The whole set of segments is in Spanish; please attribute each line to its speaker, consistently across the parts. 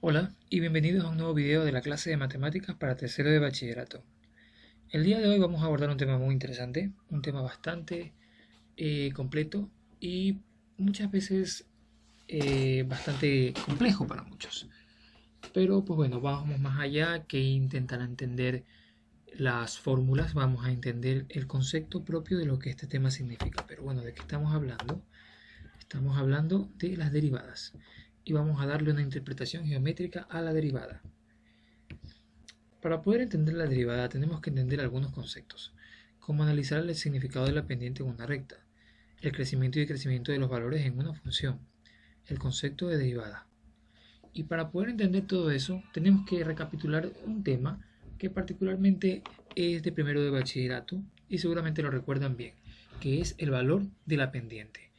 Speaker 1: Hola y bienvenidos a un nuevo video de la clase de matemáticas para tercero de bachillerato. El día de hoy vamos a abordar un tema muy interesante, un tema bastante completo y muchas veces bastante complejo para muchos. Pero pues bueno, vamos más allá que intentar entender las fórmulas, vamos a entender el concepto propio de lo que este tema significa. Pero bueno, ¿de qué estamos hablando? Estamos hablando de las derivadas y vamos a darle una interpretación geométrica a la derivada. Para poder entender la derivada tenemos que entender algunos conceptos, como analizar el significado de la pendiente en una recta, el crecimiento y decrecimiento de los valores en una función, el concepto de derivada. Y para poder entender todo eso tenemos que recapitular un tema que particularmente es de primero de bachillerato y seguramente lo recuerdan bien, que es el valor de la pendiente.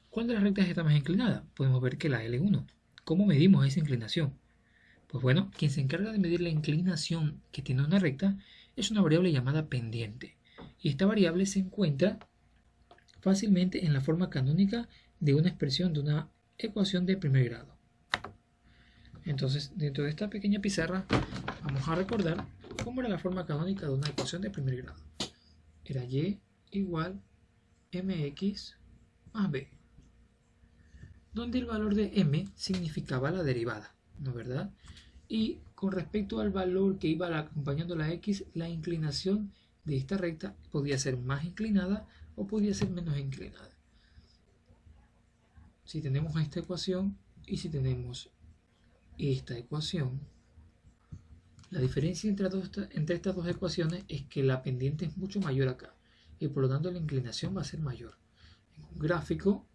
Speaker 1: ¿Cuál de las rectas está más inclinada? Podemos ver que la L1. ¿Cómo medimos esa inclinación? Pues bueno, quien se encarga de medir la inclinación que tiene una recta es una variable llamada pendiente. Y esta variable se encuentra fácilmente en la forma canónica de una expresión de una ecuación de primer grado. Entonces, dentro de esta pequeña pizarra, vamos a recordar cómo era la forma canónica de una ecuación de primer grado. Era y igual mx más b, donde el valor de m significaba la derivada, ¿no es verdad? Y con respecto al valor que iba acompañando la x, la inclinación de esta recta podía ser más inclinada o podía ser menos inclinada. Si tenemos esta ecuación y si tenemos esta ecuación, la diferencia entre estas dos ecuaciones es que la pendiente es mucho mayor acá y por lo tanto la inclinación va a ser mayor. En un gráfico,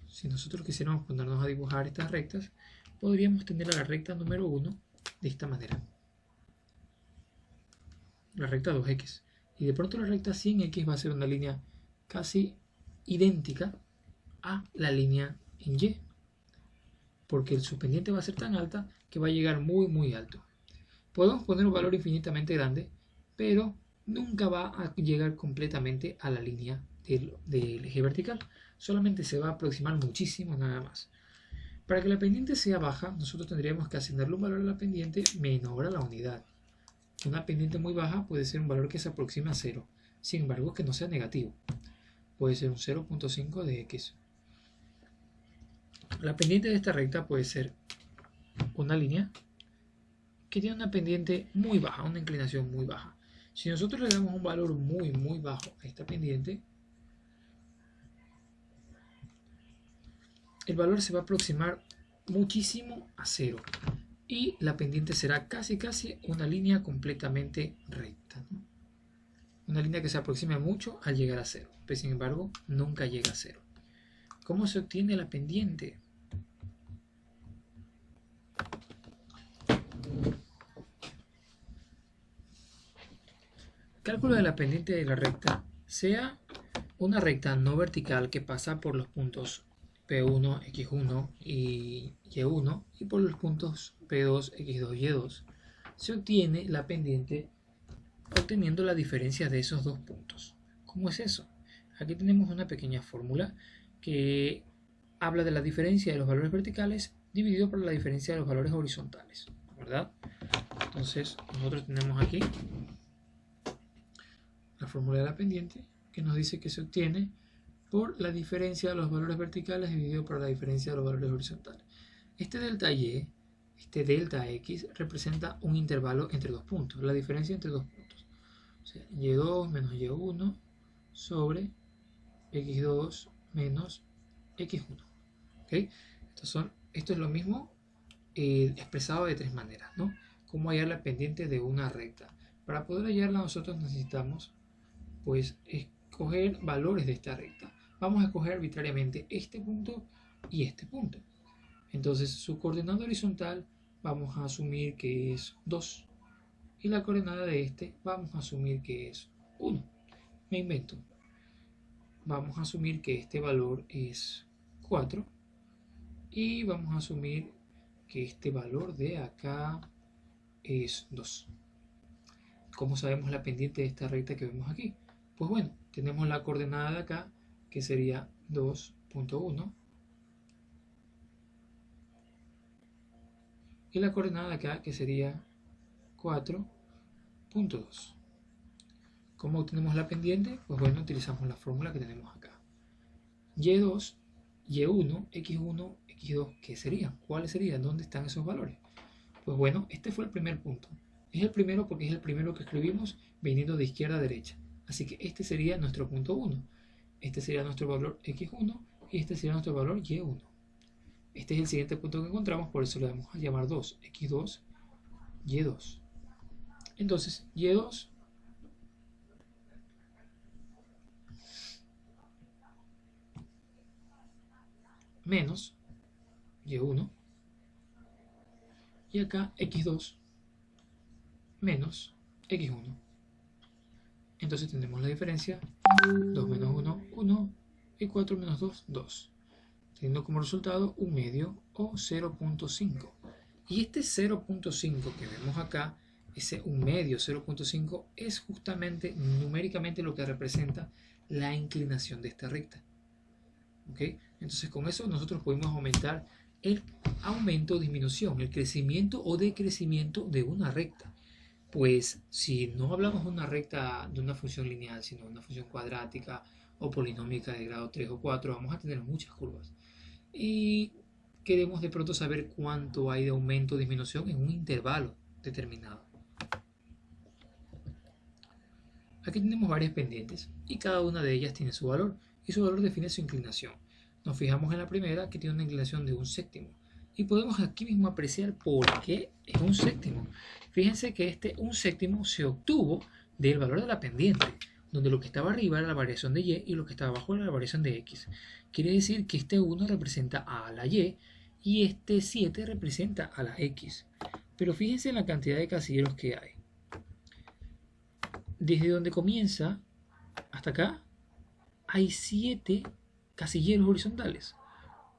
Speaker 1: si nosotros quisiéramos ponernos a dibujar estas rectas, podríamos tener a la recta número 1 de esta manera. La recta 2x. Y de pronto la recta 100x va a ser una línea casi idéntica a la línea en y, porque su pendiente va a ser tan alta que va a llegar muy alto. Podemos poner un valor infinitamente grande, pero nunca va a llegar completamente a la línea del eje vertical. Solamente se va a aproximar muchísimo nada más. Para que la pendiente sea baja, nosotros tendríamos que asignarle un valor a la pendiente menor a la unidad. Una pendiente muy baja puede ser un valor que se aproxima a 0, sin embargo que no sea negativo. Puede ser un 0.5 de x. La pendiente de esta recta puede ser una línea que tiene una pendiente muy baja, una inclinación muy baja. Si nosotros le damos un valor muy bajo a esta pendiente, el valor se va a aproximar muchísimo a 0 y la pendiente será casi una línea completamente recta, ¿no? Una línea que se aproxima mucho al llegar a 0, pero sin embargo nunca llega a 0. ¿Cómo se obtiene la pendiente? Cálculo de la pendiente de la recta, sea una recta no vertical que pasa por los puntos P1, X1 y Y1 y por los puntos P2, X2 y Y2, se obtiene la pendiente obteniendo la diferencia de esos dos puntos. ¿Cómo es eso? Aquí tenemos una pequeña fórmula que habla de la diferencia de los valores verticales dividido por la diferencia de los valores horizontales, ¿verdad? Entonces nosotros tenemos aquí la fórmula de la pendiente que nos dice que se obtiene por la diferencia de los valores verticales dividido por la diferencia de los valores horizontales. Este delta y, este delta x representa un intervalo entre dos puntos, la diferencia entre dos puntos. O sea, y2 menos y1 sobre x2 menos x1. ¿Okay? Esto es lo mismo expresado de tres maneras, ¿no? Cómo hallar la pendiente de una recta. Para poder hallarla nosotros necesitamos pues escoger valores de esta recta. Vamos a escoger arbitrariamente este punto y este punto. Entonces su coordenada horizontal vamos a asumir que es 2 y la coordenada de este vamos a asumir que es 1. Me invento. Vamos a asumir que este valor es 4 y vamos a asumir que este valor de acá es 2. ¿Cómo sabemos la pendiente de esta recta que vemos aquí? Pues bueno, tenemos la coordenada de acá que sería 2.1 y la coordenada de acá que sería 4.2. ¿Cómo obtenemos la pendiente? Pues bueno, utilizamos la fórmula que tenemos acá. Y2, Y1, X1, X2, ¿qué serían? ¿Cuáles serían? ¿Dónde están esos valores? Pues bueno, este fue el primer punto. Es el primero porque es el primero que escribimos viniendo de izquierda a derecha. Así que este sería nuestro punto 1. Este sería nuestro valor X1 y este sería nuestro valor Y1. Este es el siguiente punto que encontramos, por eso le vamos a llamar 2, X2, Y2. Entonces, Y2 menos Y1 y acá X2 menos X1. Entonces tendremos la diferencia 2 menos 1, 1 y 4 menos 2, 2. Teniendo como resultado un medio o 0.5. Y este 0.5 que vemos acá, ese un medio 0.5, es justamente numéricamente lo que representa la inclinación de esta recta. ¿Okay? Entonces con eso nosotros podemos aumentar el aumento o disminución, el crecimiento o decrecimiento de una recta. Pues si no hablamos de una recta de una función lineal, sino de una función cuadrática o polinómica de grado 3 o 4, vamos a tener muchas curvas. Y queremos de pronto saber cuánto hay de aumento o disminución en un intervalo determinado. Aquí tenemos varias pendientes y cada una de ellas tiene su valor y su valor define su inclinación. Nos fijamos en la primera que tiene una inclinación de 1/7 y podemos aquí mismo apreciar por qué es 1/7. Fíjense que este 1/7 se obtuvo del valor de la pendiente, donde lo que estaba arriba era la variación de y y lo que estaba abajo era la variación de x. Quiere decir que este 1 representa a la y este 7 representa a la x. Pero fíjense en la cantidad de casilleros que hay. Desde donde comienza hasta acá hay 7 casilleros horizontales.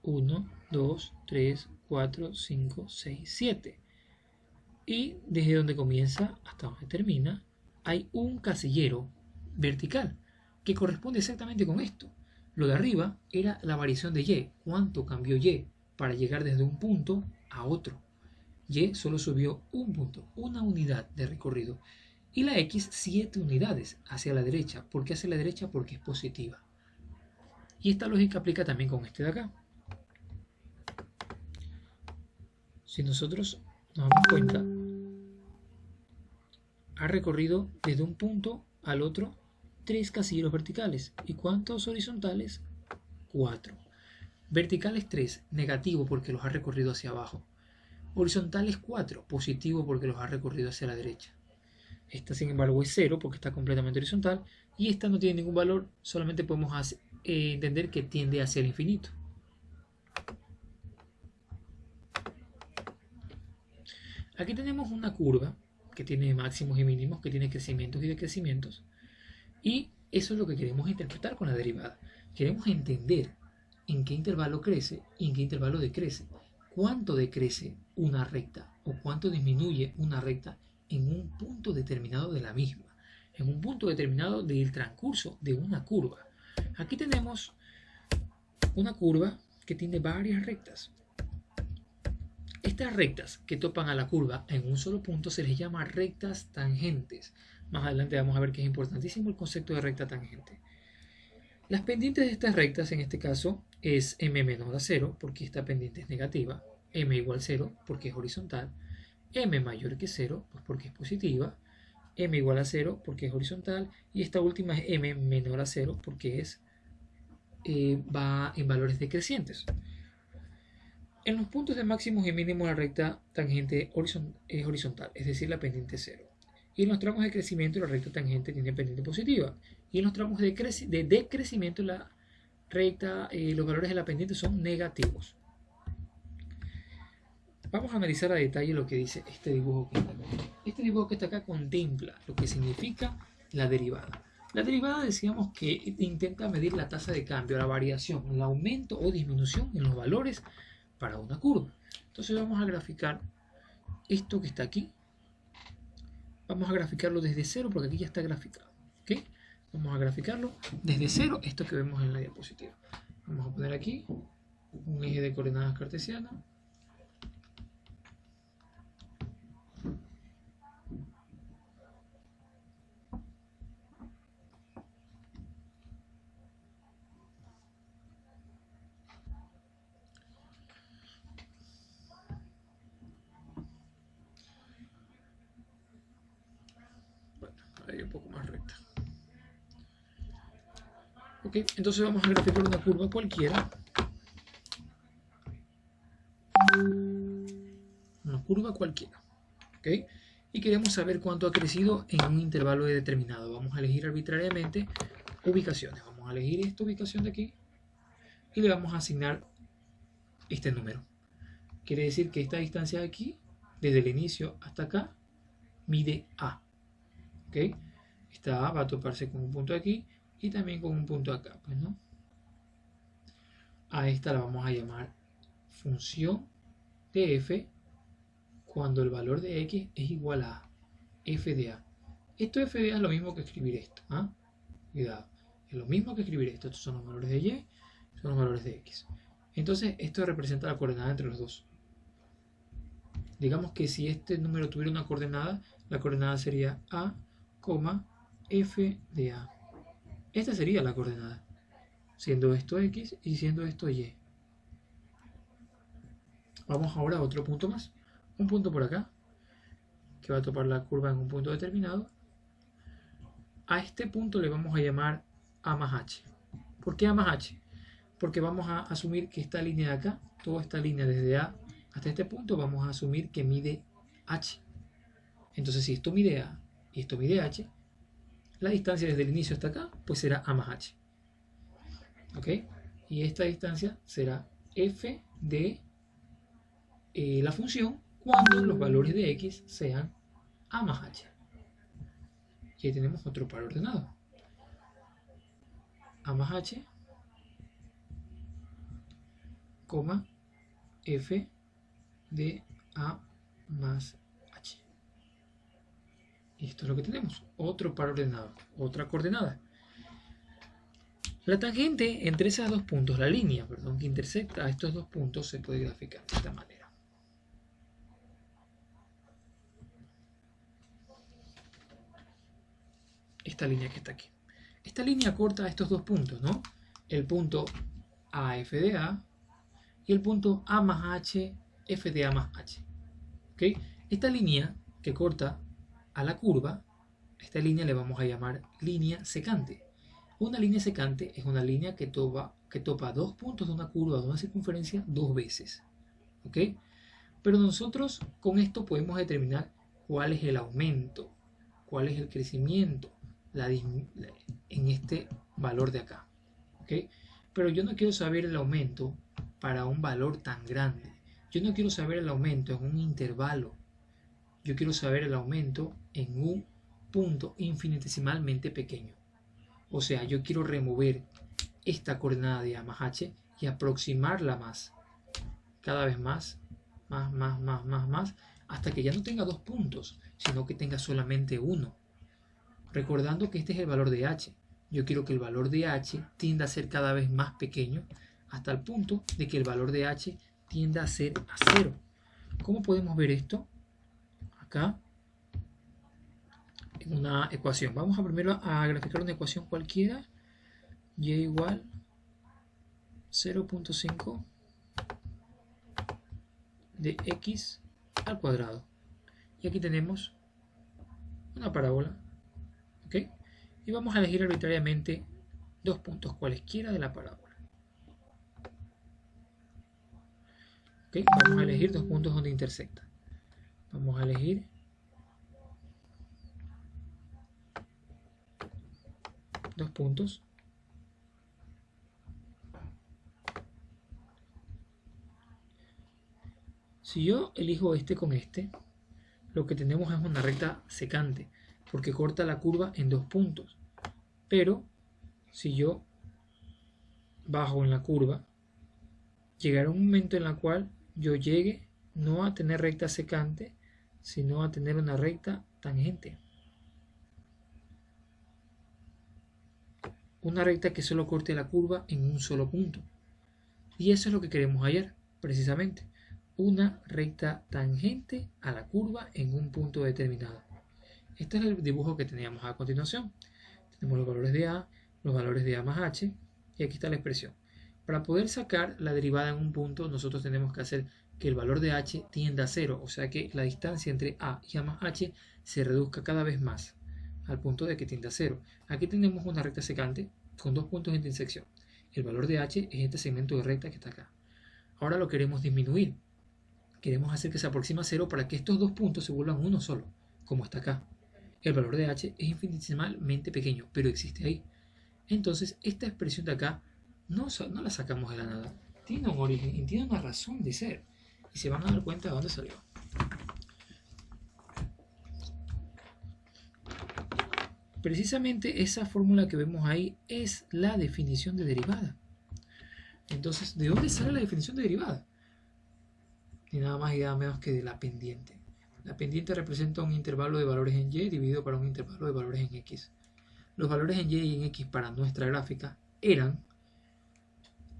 Speaker 1: 1, 2, 3, 4, 5, 6, 7. Y desde donde comienza hasta donde termina hay un casillero vertical que corresponde exactamente con esto. Lo de arriba era la variación de y, cuánto cambió y para llegar desde un punto a otro. Y solo subió un punto, una unidad de recorrido. Y la x 7 unidades hacia la derecha. ¿Por qué hacia la derecha? Porque es positiva. Y esta lógica aplica también con este de acá. Si nosotros nos damos cuenta, ha recorrido desde un punto al otro 3 casilleros verticales. ¿Y cuántos horizontales? 4. Verticales 3, negativo porque los ha recorrido hacia abajo. Horizontales 4, positivo porque los ha recorrido hacia la derecha. Esta sin embargo es 0 porque está completamente horizontal y esta no tiene ningún valor, solamente podemos entender que tiende hacia el infinito. Aquí tenemos una curva que tiene máximos y mínimos, que tiene crecimientos y decrecimientos, y eso es lo que queremos interpretar con la derivada. Queremos entender en qué intervalo crece y en qué intervalo decrece. ¿Cuánto decrece una recta o cuánto disminuye una recta en un punto determinado de la misma, en un punto determinado del transcurso de una curva? Aquí tenemos una curva que tiene varias rectas. Estas rectas que topan a la curva en un solo punto se les llama rectas tangentes. Más adelante vamos a ver que es importantísimo el concepto de recta tangente. Las pendientes de estas rectas en este caso es m menor a 0 porque esta pendiente es negativa, m igual a 0 porque es horizontal, m mayor que 0 pues porque es positiva, m igual a 0 porque es horizontal y esta última es m menor a 0 porque va en valores decrecientes. En los puntos de máximos y mínimos la recta tangente es horizontal, es decir, la pendiente 0. Y en los tramos de crecimiento la recta tangente tiene pendiente positiva. Y en los tramos de decrecimiento la recta, los valores de la pendiente son negativos. Vamos a analizar a detalle lo que dice este dibujo que está acá. Este dibujo que está acá contempla lo que significa la derivada. La derivada decíamos que intenta medir la tasa de cambio, la variación, el aumento o disminución en los valores para una curva. Entonces vamos a graficar esto que está aquí. Vamos a graficarlo desde 0 porque aquí ya está graficado. ¿Okay? Vamos a graficarlo desde 0, esto que vemos en la diapositiva. Vamos a poner aquí un eje de coordenadas cartesianas. un poco más recta. Ok, entonces vamos a graficar una curva cualquiera. Una curva cualquiera. Ok, y queremos saber cuánto ha crecido en un intervalo determinado. Vamos a elegir arbitrariamente ubicaciones. Vamos a elegir esta ubicación de aquí y le vamos a asignar este número. Quiere decir que esta distancia de aquí, desde el inicio hasta acá, mide A. ¿Ok? Esta A va a toparse con un punto aquí y también con un punto acá, pues, ¿no? A esta la vamos a llamar función de f cuando el valor de x es igual a f de a. Esto f de a es lo mismo que escribir esto. ¿Ah? Cuidado, es lo mismo que escribir esto. Estos son los valores de y, son los valores de x. Entonces esto representa la coordenada entre los dos. Digamos que si este número tuviera una coordenada, la coordenada sería a, f de a. Esta sería la coordenada, siendo esto x y siendo esto y. Vamos ahora a otro punto más. Un punto por acá, que va a topar la curva en un punto determinado. A este punto le vamos a llamar a más h. ¿Por qué a más h? Porque vamos a asumir que esta línea de acá, toda esta línea desde a hasta este punto, vamos a asumir que mide h. Entonces, si esto mide a y esto mide h, la distancia desde el inicio hasta acá, pues será a más h. ¿Ok? Y esta distancia será f de la función cuando los valores de x sean a más h. Y ahí tenemos otro par ordenado. A más h, f de a más h. Y esto es lo que tenemos. Otro par ordenado, otra coordenada. La tangente entre esos dos puntos, la línea, perdón, que intersecta a estos dos puntos, se puede graficar de esta manera. Esta línea que está aquí. Esta línea corta estos dos puntos, ¿no? El punto AF de A y el punto A más H, F de A más H. ¿Ok? Esta línea que corta a la curva, esta línea le vamos a llamar línea secante. Una línea secante es una línea que topa dos puntos de una curva de una circunferencia dos veces. ¿Ok? Pero nosotros con esto podemos determinar cuál es el aumento, cuál es el crecimiento en este valor de acá. ¿Ok? Pero yo no quiero saber el aumento para un valor tan grande. Yo no quiero saber el aumento en un intervalo. Yo quiero saber el aumento en un punto infinitesimalmente pequeño. O sea, yo quiero remover esta coordenada de a más h y aproximarla más. Cada vez más, hasta que ya no tenga dos puntos, sino que tenga solamente uno. Recordando que este es el valor de h. Yo quiero que el valor de h tienda a ser cada vez más pequeño hasta el punto de que el valor de h tienda a ser a 0. ¿Cómo podemos ver esto? Acá, en una ecuación. Vamos a primero a graficar una ecuación cualquiera. Y igual 0.5 de x al cuadrado. Y aquí tenemos una parábola. ¿Ok? Y vamos a elegir arbitrariamente dos puntos cualesquiera de la parábola. ¿Ok? Vamos a elegir dos puntos donde intersecta. Vamos a elegir dos puntos. Si yo elijo este con este, lo que tenemos es una recta secante, porque corta la curva en dos puntos. Pero si yo bajo en la curva, llegará un momento en el cual yo llegue no a tener recta secante, sino a tener una recta tangente. Una recta que solo corte la curva en un solo punto. Y eso es lo que queremos hallar, precisamente. Una recta tangente a la curva en un punto determinado. Este es el dibujo que teníamos a continuación. Tenemos los valores de a, los valores de a más h, y aquí está la expresión. Para poder sacar la derivada en un punto, nosotros tenemos que hacer que el valor de h tienda a 0, o sea que la distancia entre a y a más h se reduzca cada vez más, al punto de que tiende a 0. Aquí tenemos una recta secante con dos puntos de intersección. El valor de h es este segmento de recta que está acá. Ahora lo queremos disminuir. Queremos hacer que se aproxime a 0 para que estos dos puntos se vuelvan uno solo, como está acá. El valor de h es infinitesimalmente pequeño, pero existe ahí. Entonces, esta expresión de acá no la sacamos de la nada. Tiene un origen y tiene una razón de ser. Y se van a dar cuenta de dónde salió. Precisamente esa fórmula que vemos ahí es la definición de derivada. Entonces, ¿de dónde sale la definición de derivada? Ni nada más y nada menos que de la pendiente. La pendiente representa un intervalo de valores en y dividido para un intervalo de valores en x. Los valores en y y en x para nuestra gráfica eran,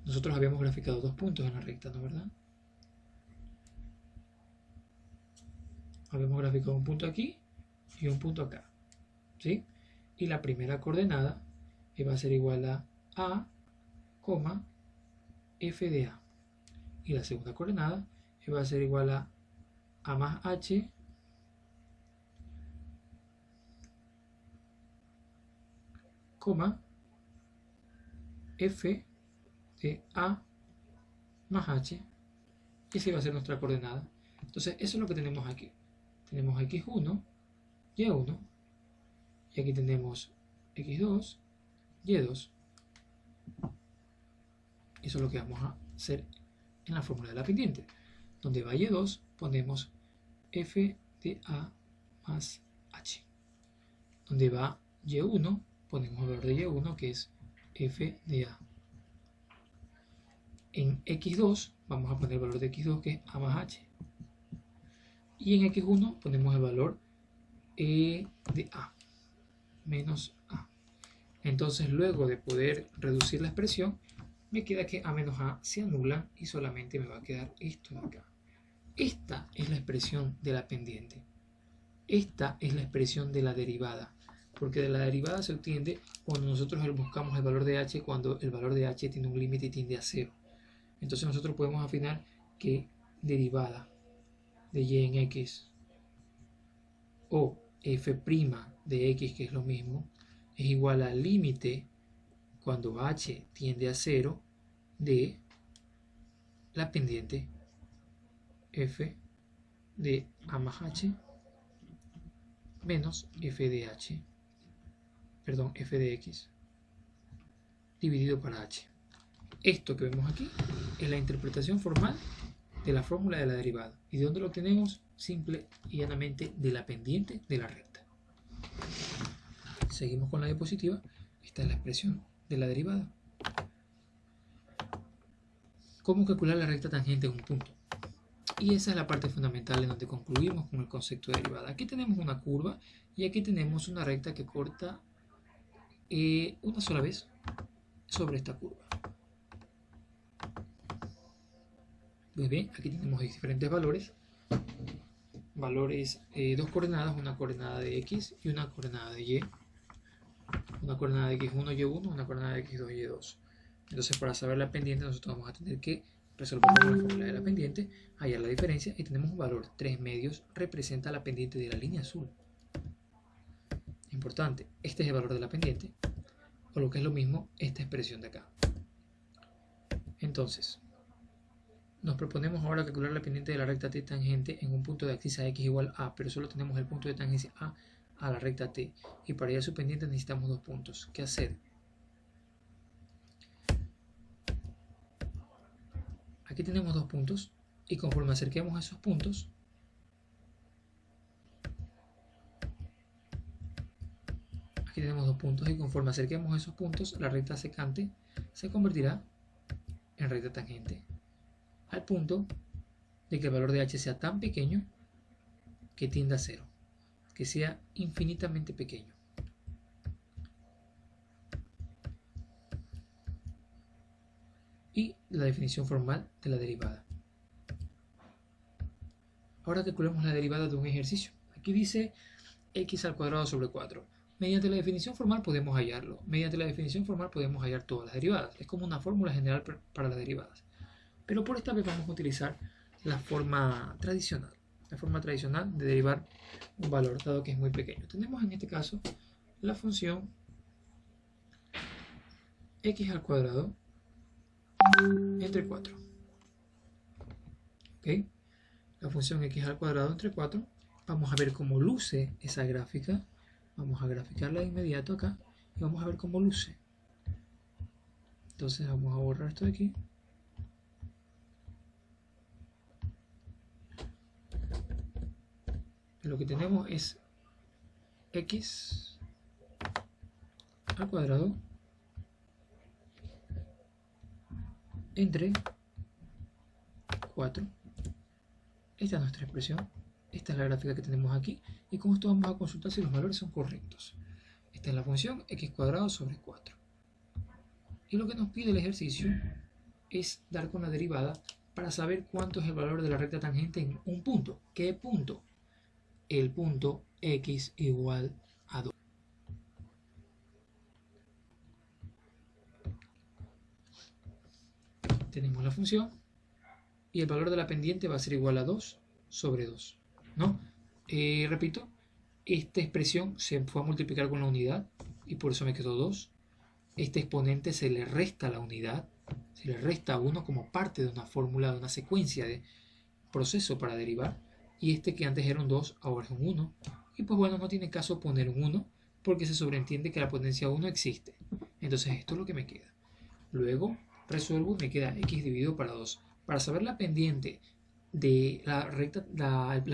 Speaker 1: nosotros habíamos graficado dos puntos en la recta, ¿no verdad? Habíamos graficado un punto aquí y un punto acá, ¿sí? Y la primera coordenada va a ser igual a, f de a. Y la segunda coordenada va a ser igual a más h f de a más h. Y esa va a ser nuestra coordenada. Entonces eso es lo que tenemos aquí. Tenemos x1, y1, y aquí tenemos x2, y2. Eso es lo que vamos a hacer en la fórmula de la pendiente. Donde va y2, ponemos f de a más h. Donde va y1, ponemos el valor de y1, que es f de a. En x2 vamos a poner el valor de x2, que es a más h. Y en x1 ponemos el valor de a menos a. Entonces, luego de poder reducir la expresión, me queda que a menos a se anula y solamente me va a quedar esto de acá. Esta es la expresión de la pendiente. Esta es la expresión de la derivada. Porque de la derivada se obtiene cuando nosotros buscamos el valor de h, cuando el valor de h tiene un límite y tiende a 0. Entonces nosotros podemos afirmar que derivada de y en x o f' de x, que es lo mismo, es igual al límite cuando h tiende a 0 de la pendiente f de a más h menos f de h, perdón, f de x dividido para h. Esto que vemos aquí es la interpretación formal de la fórmula de la derivada. ¿Y de dónde lo obtenemos? Simple y llanamente de la pendiente de la recta. Seguimos con la diapositiva. Esta es la expresión de la derivada. ¿Cómo calcular la recta tangente en un punto? Y esa es la parte fundamental en donde concluimos con el concepto de derivada. Aquí tenemos una curva y aquí tenemos una recta que corta una sola vez sobre esta curva. Pues bien, aquí tenemos diferentes valores. Dos coordenadas, una coordenada de x y una coordenada de y. Una coordenada de x1, y1, una coordenada de x2, y2. Entonces, para saber la pendiente, nosotros vamos a tener que resolver con la fórmula de la pendiente, hallar la diferencia y tenemos un valor 3 medios, representa la pendiente de la línea azul. Importante, este es el valor de la pendiente, o lo que es lo mismo, esta expresión de acá. Entonces, nos proponemos ahora calcular la pendiente de la recta t tangente en un punto de axis a x igual a, pero solo tenemos el punto de tangencia a la recta t, y para hallar su pendiente necesitamos dos puntos. ¿Qué hacer? Aquí tenemos dos puntos, y conforme acerquemos a esos puntos, aquí tenemos dos puntos, y conforme acerquemos a esos puntos, la recta secante se convertirá en recta tangente, al punto de que el valor de h sea tan pequeño que tienda a 0, que sea infinitamente pequeño. Y la definición formal de la derivada. Ahora calculemos la derivada de un ejercicio. Aquí dice x al cuadrado sobre 4. Mediante la definición formal podemos hallarlo. Mediante la definición formal podemos hallar todas las derivadas. Es como una fórmula general para las derivadas. Pero por esta vez vamos a utilizar la forma tradicional. La forma tradicional de derivar un valor dado que es muy pequeño. Tenemos en este caso la función x al cuadrado entre 4. ¿Ok? La función x al cuadrado entre 4. Vamos a ver cómo luce esa gráfica. Vamos a graficarla de inmediato acá y vamos a ver cómo luce. Entonces vamos a borrar esto de aquí. Lo que tenemos es x al cuadrado entre 4. Esta es nuestra expresión. Esta es la gráfica que tenemos aquí. Y con esto vamos a consultar si los valores son correctos. Esta es la función x cuadrado sobre 4. Y lo que nos pide el ejercicio es dar con la derivada para saber cuánto es el valor de la recta tangente en un punto. ¿Qué punto? El punto x igual a 2. Tenemos la función y el valor de la pendiente va a ser igual a 2 sobre 2. ¿No? Repito, esta expresión se fue a multiplicar con la unidad y por eso me quedó 2. Este exponente se le resta a la unidad, se le resta a 1 como parte de una fórmula, de una secuencia de proceso para derivar. Y este que antes era un 2, ahora es un 1. Y pues bueno, no tiene caso poner un 1 porque se sobreentiende que la potencia 1 existe. Entonces esto es lo que me queda. Luego resuelvo y me queda x dividido para 2. Para saber la pendiente de la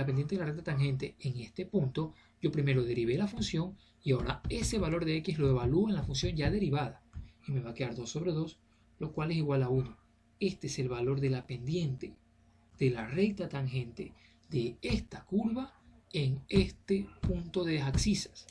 Speaker 1: pendiente de la recta tangente en este punto, yo primero derivé la función y ahora ese valor de x lo evalúo en la función ya derivada. Y me va a quedar 2 sobre 2, lo cual es igual a 1. Este es el valor de la pendiente de la recta tangente de esta curva en este punto de abscisas.